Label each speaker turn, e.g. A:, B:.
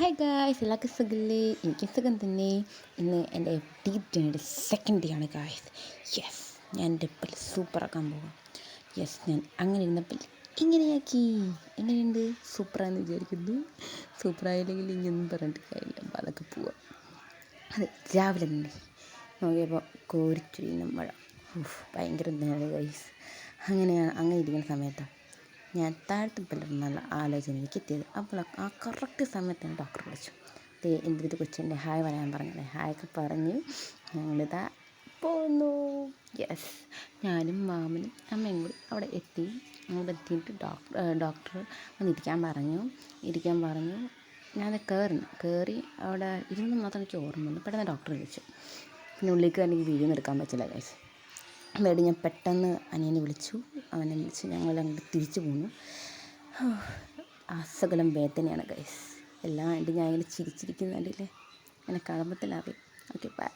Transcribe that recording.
A: Hi guys, എല്ലാവർക്കും സുഖമില്ലേ? എനിക്ക് സുഖം തന്നെ. ഇന്ന് എൻ്റെ ഡേ സെക്കൻഡ് ഡേ ആണ് ഗായ്സ്. യെസ്, ഞാൻ എൻ്റെ പല്ല് സൂപ്പറാക്കാൻ പോകാം. യെസ്, ഞാൻ അങ്ങനെ ഇരുന്നപ്പോൾ ഇങ്ങനെയാക്കി. എങ്ങനെയുണ്ട്? സൂപ്പറാന്ന് വിചാരിക്കുന്നു. സൂപ്പറായില്ലെങ്കിൽ ഇനിയൊന്നും പറഞ്ഞിട്ട് കാര്യമില്ല. അപ്പോൾ അതൊക്കെ പോവാം. അത് രാവിലെ തന്നെ നോക്കിയപ്പോൾ കോരിച്ചൊരിയുന്ന മഴ. ഭയങ്കര എന്താണ് ഗൈസ്. അങ്ങനെ ഇരിക്കുന്ന സമയത്താണ് ഞാൻ താഴത്തെ പല്ലിന് നല്ല ആലോചന എനിക്ക് എത്തിയത്. അപ്പോൾ ആ കറക്റ്റ് സമയത്ത് ഡോക്ടർ വിളിച്ചു. എൻ്റെ ഒരു കൊച്ചുണ്ട്, ഹായ് പറയാൻ പറഞ്ഞത്. ഹായൊക്കെ പറഞ്ഞ് ഞങ്ങളിതാ പോന്നു. യെസ്, ഞാനും മാമനും അമ്മയും കൂടി അവിടെ എത്തി. അവിടെ എത്തിയിട്ട് ഡോക്ടർ വന്നിരിക്കാൻ പറഞ്ഞു. ഞാൻ കയറി അവിടെ ഇരുന്ന് മാത്രം എനിക്ക് ഓർമ്മയുണ്ട്. പെട്ടെന്ന് ഡോക്ടർ വിളിച്ചു. പിന്നെ ഉള്ളിലേക്ക് എനിക്ക് വീഡിയോ ഒന്നും എടുക്കാൻ പറ്റില്ല ഗൈസ്. അതുകൊണ്ട് ഞാൻ പെട്ടെന്ന് അവനെ വിളിച്ചു. ഞങ്ങളങ്ങോട്ട് തിരിച്ചു പോന്നു. അസകലം വേദനയാണ് ഗൈസ്. എല്ലാം ഉണ്ട്. ഞാൻ ഇങ്ങനെ ചിരിച്ചിരിക്കുന്നുണ്ടല്ലേ, അങ്ങനെ കാണുമ്പോൾ തന്നെ അറിയാം. Okay, by.